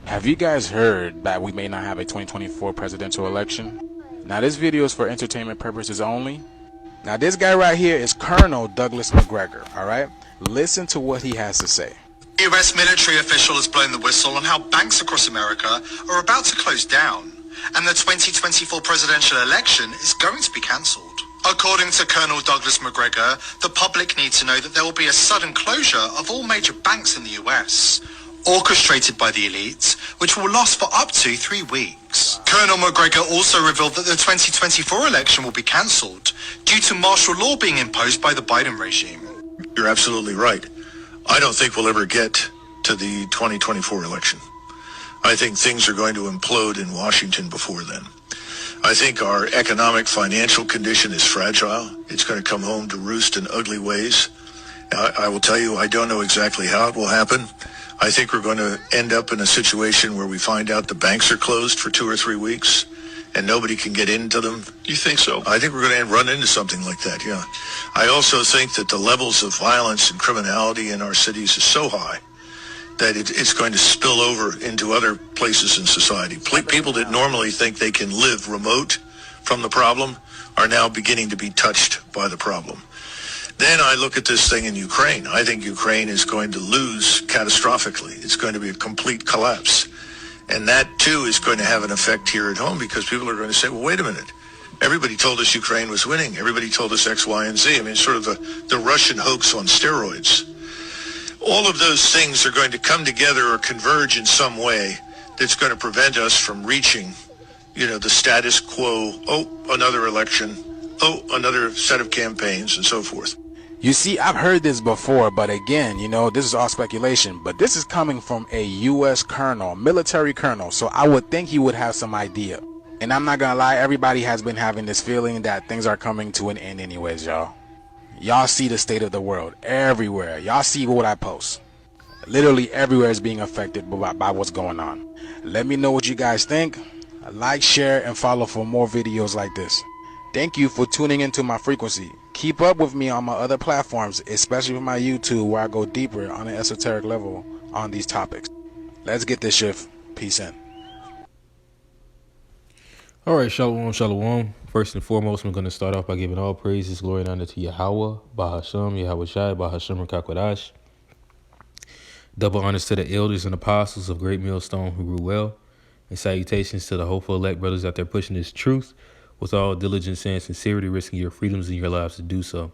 Have you guys heard that we may not have a 2024 presidential election? Now this video is for entertainment purposes only. Now this guy right here is Colonel Douglas Macgregor, alright? Listen to what he has to say. The US military official has blown the whistle on how banks across America are about to close down, and the 2024 presidential election is going to be cancelled. According to Colonel Douglas Macgregor, the public need to know that there will be a sudden closure of all major banks in the US, orchestrated by the elites, which will last for up to 3 weeks. Colonel Macgregor also revealed that the 2024 election will be cancelled due to martial law being imposed by the Biden regime. You're absolutely right. I don't think we'll ever get to the 2024 election. I think things are going to implode in Washington before then. I think our economic financial condition is fragile. It's going to come home to roost in ugly ways. I will tell you, I don't know exactly how it will happen. I think we're going to end up in a situation where we find out the banks are closed for 2 or 3 weeks and nobody can get into them. You think so? I think we're going to run into something like that, yeah. I also think that the levels of violence and criminality in our cities is so high that it's going to spill over into other places in society. People that normally think they can live remote from the problem are now beginning to be touched by the problem. Then I look at this thing in Ukraine. I think Ukraine is going to lose catastrophically. It's going to be a complete collapse. And that, too, is going to have an effect here at home because people are going to say, well, wait a minute. Everybody told us Ukraine was winning. Everybody told us X, Y, and Z. I mean, sort of the Russian hoax on steroids. All of those things are going to come together or converge in some way that's going to prevent us from reaching, the status quo. Oh, another election. Oh, another set of campaigns and so forth. You see, I've heard this before, but again, this is all speculation. But this is coming from a U.S. colonel, military colonel, so I would think he would have some idea. And I'm not gonna lie, everybody has been having this feeling that things are coming to an end anyways, y'all. Y'all see the state of the world everywhere. Y'all see what I post. Literally everywhere is being affected by what's going on. Let me know what you guys think. Like, share, and follow for more videos like this. Thank you for tuning into my frequency. Keep up with me on my other platforms, especially with my YouTube, where I go deeper on an esoteric level on these topics. Let's get this shift. Peace in. All right, shalom, shalom. First and foremost, I'm going to start off by giving all praises, glory, and honor to Yahweh, Bahasham, Yahweh Shai, Bahasham, Rakakwadash. Double honors to the elders and apostles of Great Millstone who grew well, and salutations to the hopeful elect brothers out there pushing this truth with all diligence and sincerity, risking your freedoms and your lives to do so.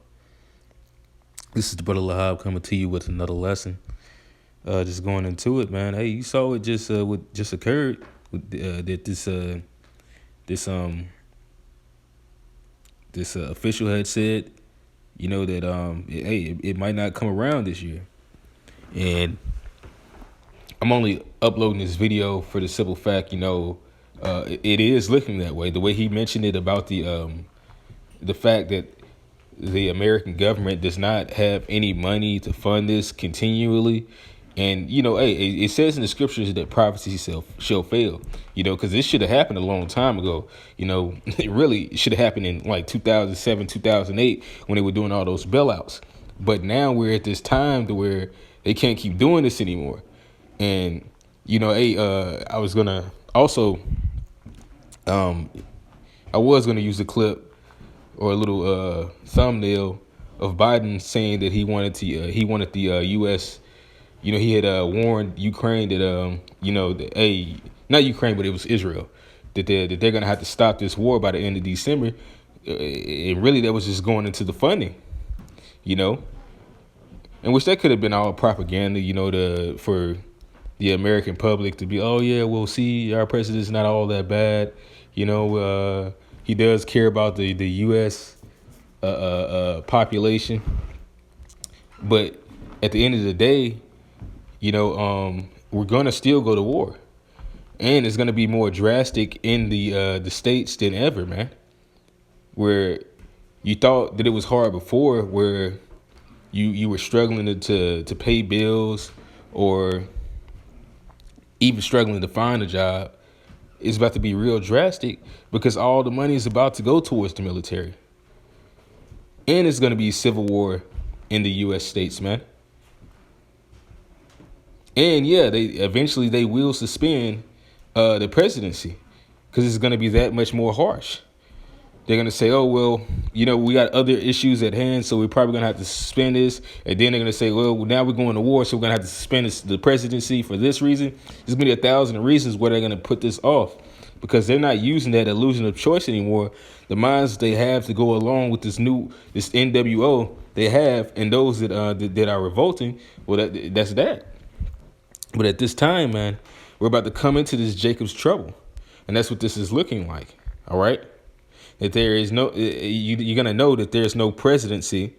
This is the brother Lahab coming to you with another lesson. Just going into it, man. Hey, you saw it just what just occurred that this official had said, that it might not come around this year, and I'm only uploading this video for the simple fact, it is looking that way. The way he mentioned it about the fact that the American government does not have any money to fund this continually. And, it says in the scriptures that prophecy shall fail, because this should have happened a long time ago. It really should have happened in like 2007, 2008 when they were doing all those bailouts. But now we're at this time to where they can't keep doing this anymore. And, I was going to also, I was going to use a clip or a little thumbnail of Biden saying that he wanted the U.S. He had warned Ukraine that, not Ukraine, but it was Israel, that they're going to have to stop this war by the end of December. And really, that was just going into the funding, in which that could have been all propaganda, for the American public to be, oh, yeah, we'll see, our president's not all that bad. He does care about the U.S. Population. But at the end of the day, we're going to still go to war. And it's going to be more drastic in the states than ever, man. Where you thought that it was hard before, where you were struggling to pay bills or even struggling to find a job, it's about to be real drastic because all the money is about to go towards the military. And it's going to be civil war in the U.S. states, man. And yeah, they will suspend the presidency because it's going to be that much more harsh. They're going to say, oh, well, we got other issues at hand, so we're probably going to have to suspend this. And then they're going to say, well, now we're going to war, so we're going to have to suspend the presidency for this reason. There's going to be 1,000 reasons why they're going to put this off because they're not using that illusion of choice anymore. The minds they have to go along with this NWO they have, and those that are revolting, well, that's that. But at this time, man, we're about to come into this Jacob's trouble. And that's what this is looking like. All right. That there is no, you're going to know that there's no presidency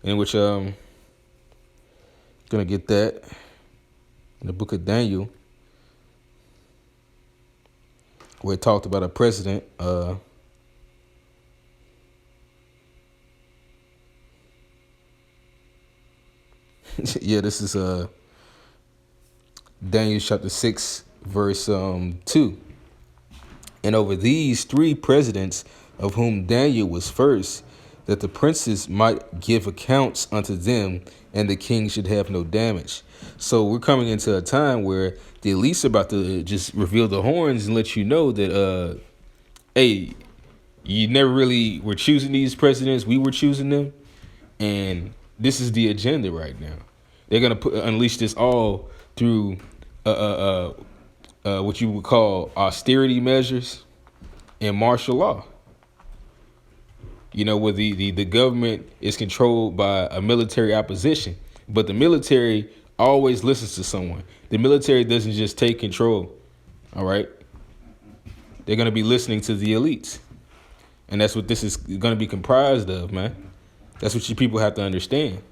in which, going to get that in the book of Daniel, where it talked about a president, yeah, this is, Daniel chapter 6, verse 2. And over these 3 presidents, of whom Daniel was first, that the princes might give accounts unto them, and the king should have no damage. So we're coming into a time where the elites are about to just reveal the horns and let you know that, hey, you never really were choosing these presidents. We were choosing them. And this is the agenda right now. They're going to unleash this all through what you would call austerity measures and martial law. Where the government is controlled by a military opposition, but the military always listens to someone. The military doesn't just take control. All right. They're going to be listening to the elites. And that's what this is going to be comprised of, man. That's what you people have to understand,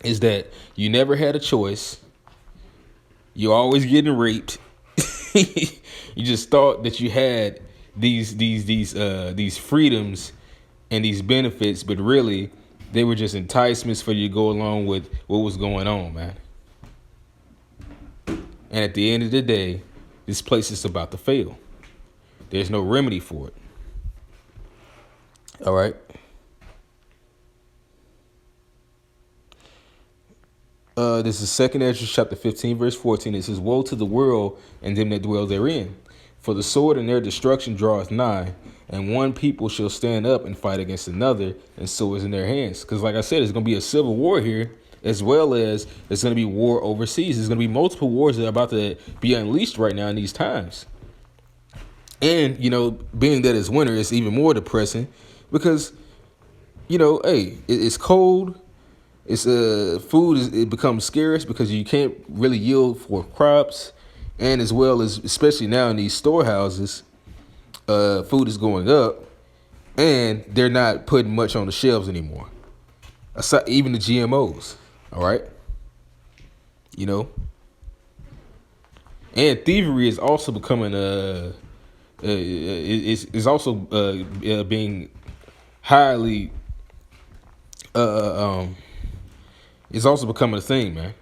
is that you never had a choice. You're always getting raped. You just thought that you had these freedoms and these benefits, but really they were just enticements for you to go along with what was going on, man. And at the end of the day, this place is about to fail. There's no remedy for it. All right. This is 2 Ezra chapter 15, verse 14. It says, woe to the world and them that dwell therein. For the sword and their destruction draweth nigh, and one people shall stand up and fight against another, and swords in their hands. Because like I said, there's going to be a civil war here, as well as there's going to be war overseas. There's going to be multiple wars that are about to be unleashed right now in these times. And, being that it's winter, it's even more depressing because, hey, it's cold. It's food it becomes scarce because you can't really yield for crops, and as well as especially now in these storehouses, food is going up, and they're not putting much on the shelves anymore. Aside, even the GMOs, all right, and thievery is also becoming is also being highly it's also becoming a thing, man.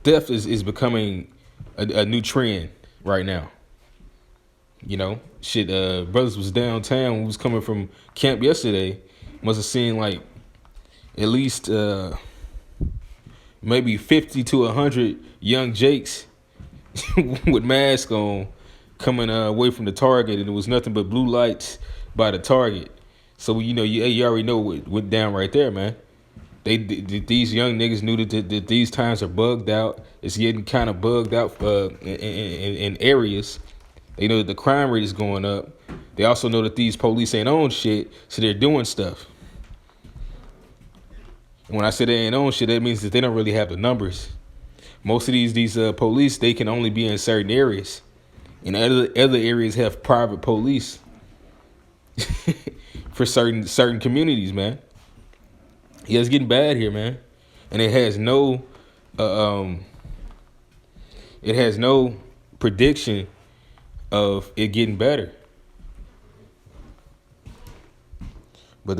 Theft is becoming a new trend right now. Brothers was downtown when we was coming from camp yesterday. Must have seen like at least maybe 50 to 100 young Jakes with masks on coming away from the Target, and it was nothing but blue lights by the Target. So you already know what went down right there, man. These young niggas knew that these times are bugged out. It's getting kind of bugged out in areas. They know that the crime rate is going up. They also know that these police ain't on shit, so they're doing stuff. And when I say they ain't on shit, that means that they don't really have the numbers. Most of these police, they can only be in certain areas. And other areas have private police for certain communities, man. Yeah, it's getting bad here, man, and it has no prediction of it getting better. But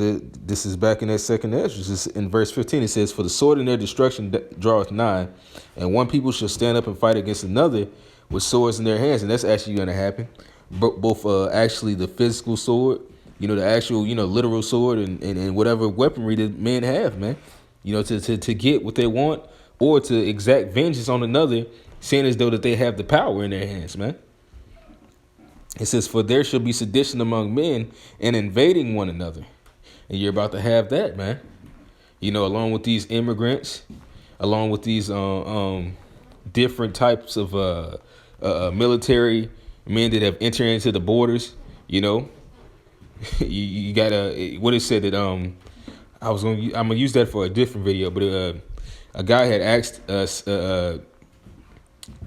this is back in that 2 Ezra. In verse 15, it says, for the sword and their destruction draweth nigh, and one people shall stand up and fight against another with swords in their hands. And that's actually going to happen. Both actually the physical sword, the actual, literal sword and whatever weaponry that men have, man, to get what they want, or to exact vengeance on another, seeing as though that they have the power in their hands, man. It says, for there shall be sedition among men and invading one another. And you're about to have that, man. You know, along with these immigrants, along with these different types of military men that have entered into the borders, you know. you gotta, what it said that I'm gonna use that for a different video, but a guy had asked us,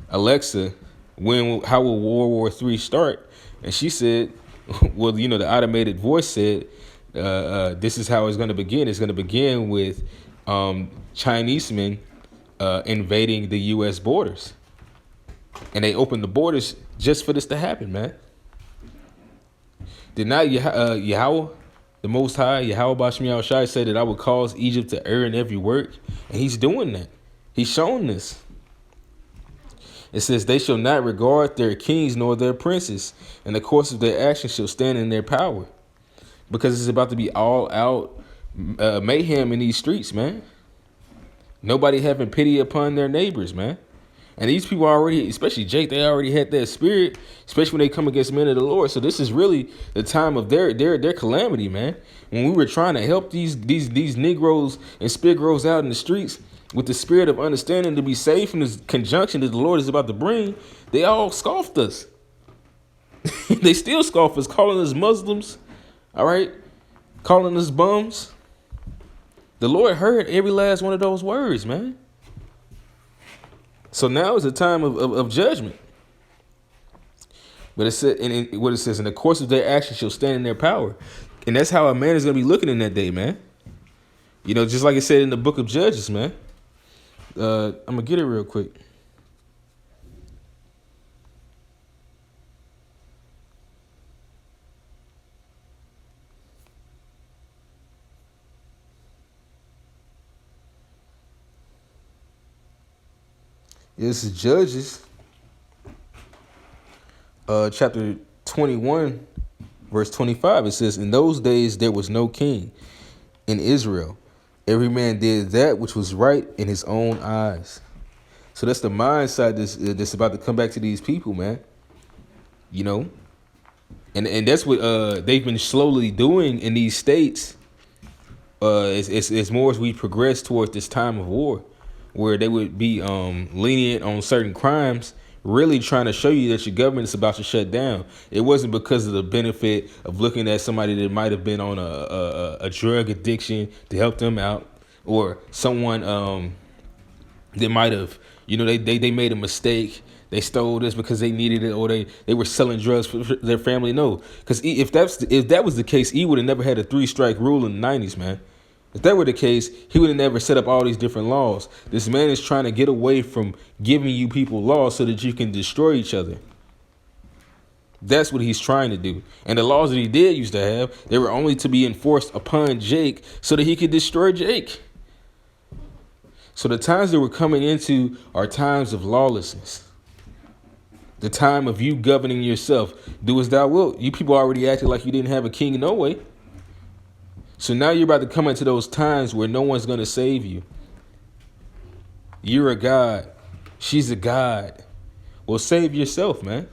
Alexa, how will World War III start? And she said, well, you know, the automated voice said, this is how it's going to begin. It's going to begin with Chinese men invading the U.S. borders. And they opened the borders just for this to happen, man. Did not Yahweh, the Most High, Yahweh Bashem Yahushai, said that I would cause Egypt to err in every work? And he's doing that. He's showing this. It says, they shall not regard their kings nor their princes, and the course of their actions shall stand in their power. Because it's about to be all out mayhem in these streets, man. Nobody having pity upon their neighbors, man. And these people already, especially Jake, they already had that spirit, especially when they come against men of the Lord. So this is really the time of their calamity, man. When we were trying to help these Negroes and Spigros out in the streets with the spirit of understanding to be safe in this conjunction that the Lord is about to bring, they all scoffed us. They still scoff us, calling us Muslims, all right? Calling us bums. The Lord heard every last one of those words, man. So now is a time of judgment. But it said, what it says, in the course of their action shall stand in their power. And that's how a man is going to be looking in that day, man. You know, just like it said in the book of Judges, man. I'm going to get it real quick. This is Judges, chapter 21, verse 25. It says, in those days there was no king in Israel. Every man did that which was right in his own eyes. So that's the mindset that's about to come back to these people, man. You know? And that's what they've been slowly doing in these states as more as we progress towards this time of war, where they would be lenient on certain crimes, really trying to show you that your government is about to shut down. It wasn't because of the benefit of looking at somebody that might have been on a drug addiction to help them out, or someone that might have, you know, they made a mistake. They stole this because they needed it, or they were selling drugs for their family. No, because if that was the case, he would have never had a 3-strike rule in the 90s, man. If that were the case, he would have never set up all these different laws. This man is trying to get away from giving you people laws so that you can destroy each other. That's what he's trying to do. And the laws that he did used to have, they were only to be enforced upon Jake so that he could destroy Jake. So the times that we're coming into are times of lawlessness. The time of you governing yourself. Do as thou wilt. You people already acted like you didn't have a king no way. So now you're about to come into those times where no one's going to save you. You're a god. She's a god. Well, save yourself, man.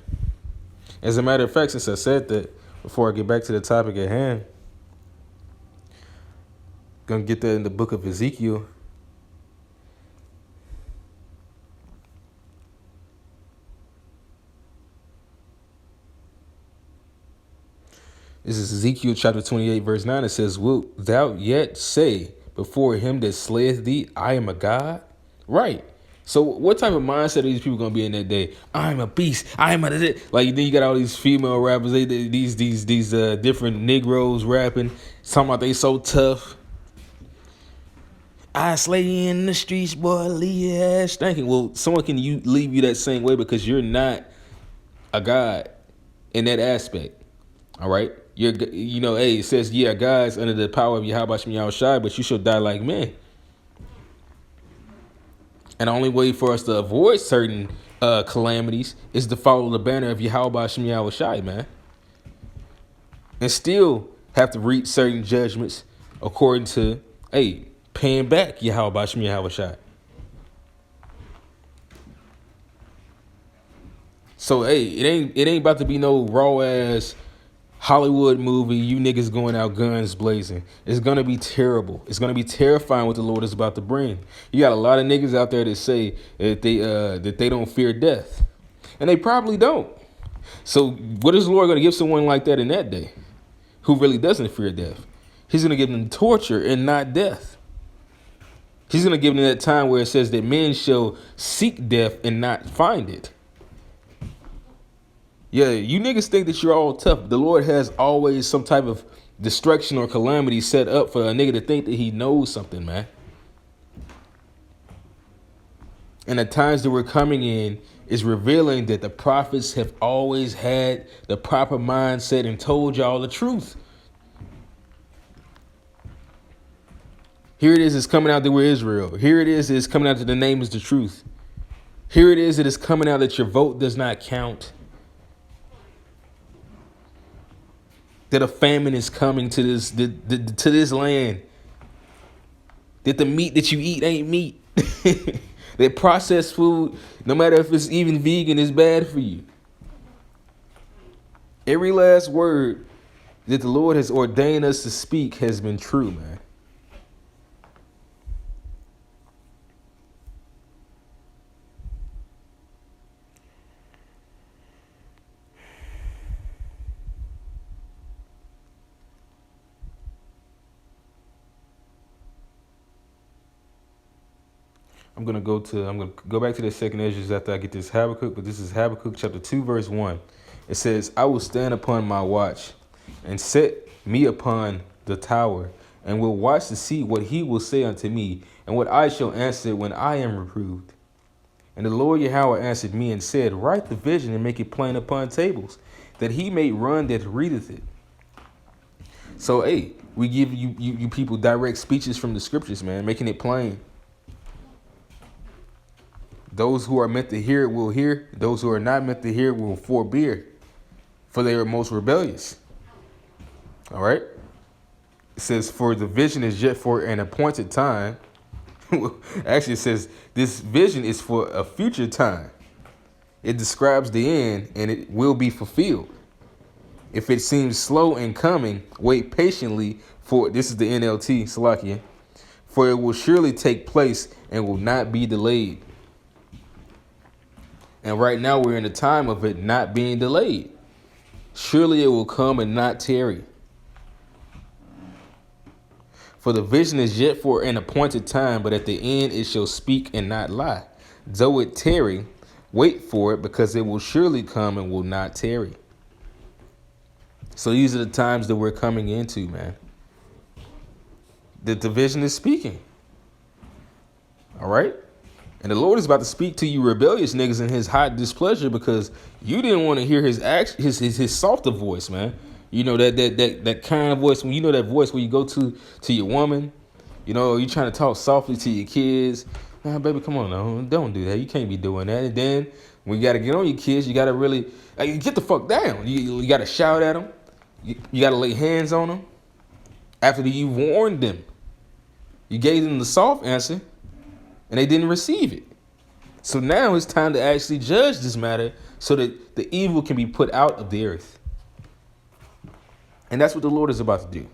As a matter of fact, since I said that, before I get back to the topic at hand, going to get that in the book of Ezekiel. This is Ezekiel chapter 28, verse 9. It says, wilt thou yet say before him that slayeth thee, I am a god? Right. So what type of mindset are these people going to be in that day? I'm a beast. I am a... Like, then you got all these female rappers, these different Negroes rapping, talking about they so tough. I slay you in the streets, boy, leave your ass stinking. Well, someone can leave you that same way because you're not a god in that aspect. All right? You know, hey, it says, yeah, guys under the power of Yahweh Shem Yahushai, but you shall die like men. And the only way for us to avoid certain calamities is to follow the banner of Yahweh Shem Yahushai, man. And still have to reach certain judgments according to, hey, paying back Yahweh Shem Yahushai. So hey, it ain't about to be no raw ass Hollywood movie, you niggas going out guns blazing. It's gonna be terrible. It's gonna be terrifying what the Lord is about to bring. You got a lot of niggas out there that say that they don't fear death, and they probably don't. So what is the Lord gonna give someone like that in that day, who really doesn't fear death? He's gonna give them torture and not death. He's gonna give them that time where it says that men shall seek death and not find it. Yeah, you niggas think that you're all tough. The Lord has always some type of destruction or calamity set up for a nigga to think that he knows something, man. And the times that we're coming in is revealing that the prophets have always had the proper mindset and told y'all the truth. Here it is, it's coming out that we're Israel. Here it is, it's coming out that the name is the truth. Here it is, it is coming out that your vote does not count. That a famine is coming to this land. That the meat that you eat ain't meat. That processed food, no matter if it's even vegan, is bad for you. Every last word that the Lord has ordained us to speak has been true, man. I'm gonna go back to the second Ezra after I get this Habakkuk, but this is Habakkuk chapter 2, verse 1. It says, I will stand upon my watch and set me upon the tower, and will watch to see what he will say unto me, and what I shall answer when I am reproved. And the Lord Yahweh answered me and said, write the vision and make it plain upon tables, that he may run that readeth it. So, hey, we give you people direct speeches from the scriptures, man, making it plain. Those who are meant to hear it will hear. Those who are not meant to hear will forbear, for they are most rebellious. All right? It says, for the vision is yet for an appointed time. Actually, it says this vision is for a future time. It describes the end, and it will be fulfilled. If it seems slow in coming, wait patiently for, this is the NLT, Salakia, for it will surely take place and will not be delayed. And right now we're in the time of it not being delayed. Surely it will come and not tarry. For the vision is yet for an appointed time, but at the end it shall speak and not lie. Though it tarry, wait for it, because it will surely come and will not tarry. So these are the times that we're coming into, man. That the vision is speaking. All right? And the Lord is about to speak to you rebellious niggas in his hot displeasure because you didn't want to hear his softer voice, man. You know, that kind of voice, when you know that voice where you go to your woman, you know, you trying to talk softly to your kids. Nah, baby, come on now. Don't do that. You can't be doing that. And then when you got to get on your kids, you got to really get the fuck down. You got to shout at them. You got to lay hands on them after you warned them. You gave them the soft answer, and they didn't receive it. So now it's time to actually judge this matter so that the evil can be put out of the earth. And that's what the Lord is about to do.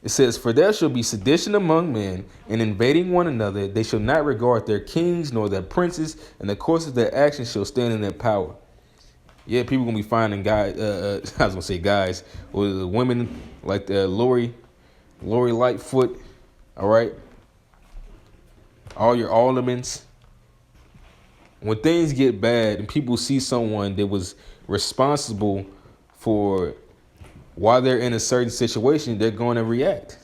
It says, for there shall be sedition among men, and invading one another. They shall not regard their kings nor their princes, and the course of their actions shall stand in their power. Yeah, people going to be finding guys, I was going to say guys, or the women like Lori Lightfoot, all right? All your aldermans. When things get bad and people see someone that was responsible for why they're in a certain situation, they're going to react.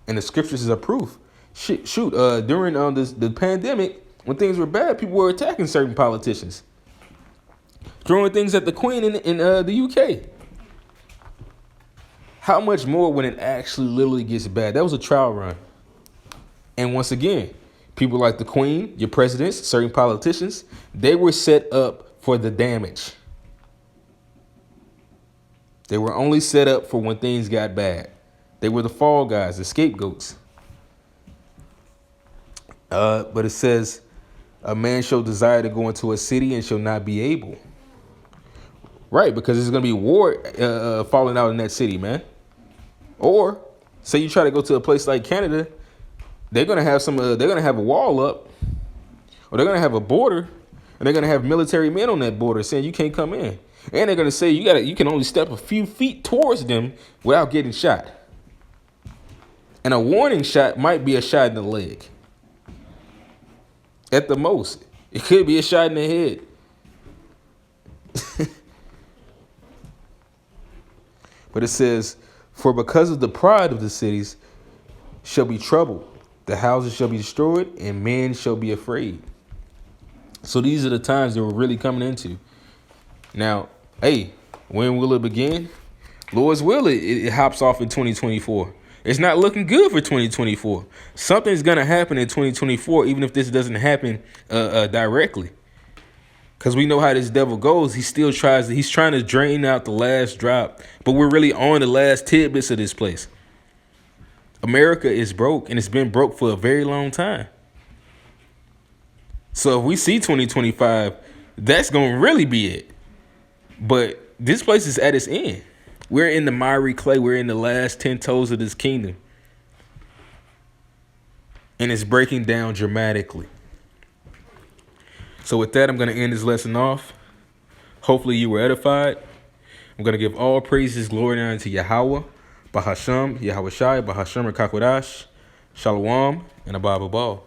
And the scriptures are proof. During the pandemic, when things were bad, people were attacking certain politicians, throwing things at the Queen in the UK. How much more when it actually literally gets bad? That was a trial run. And once again, people like the Queen, your presidents, certain politicians, they were set up for the damage. They were only set up for when things got bad. They were the fall guys, the scapegoats. But it says, A man shall desire to go into a city and shall not be able. Right, because there's going to be war falling out in that city, man. Or say you try to go to a place like Canada, they're going to have they're going to have a wall up, or they're going to have a border, and they're going to have military men on that border saying you can't come in. And they're going to say you can only step a few feet towards them without getting shot. And a warning shot might be a shot in the leg. At the most, it could be a shot in the head. But it says, for because of the pride of the cities shall be trouble. The houses shall be destroyed, and men shall be afraid. So these are the times that we're really coming into. Now, hey, when will it begin? Lord's will, it hops off in 2024. It's not looking good for 2024. Something's going to happen in 2024, even if this doesn't happen directly. Because we know how this devil goes. He's trying to drain out the last drop. But we're really on the last tidbits of this place. America is broke, and it's been broke for a very long time. So if we see 2025, that's going to really be it. But this place is at its end. We're in the miry clay. We're in the last 10 toes of this kingdom. And it's breaking down dramatically. So with that, I'm going to end this lesson off. Hopefully you were edified. I'm going to give all praises, glory, and honor to Yahweh, Bahasham, Yahweh Shai, Bahasham, Rakakwadash, Shalom, and Abba Ball.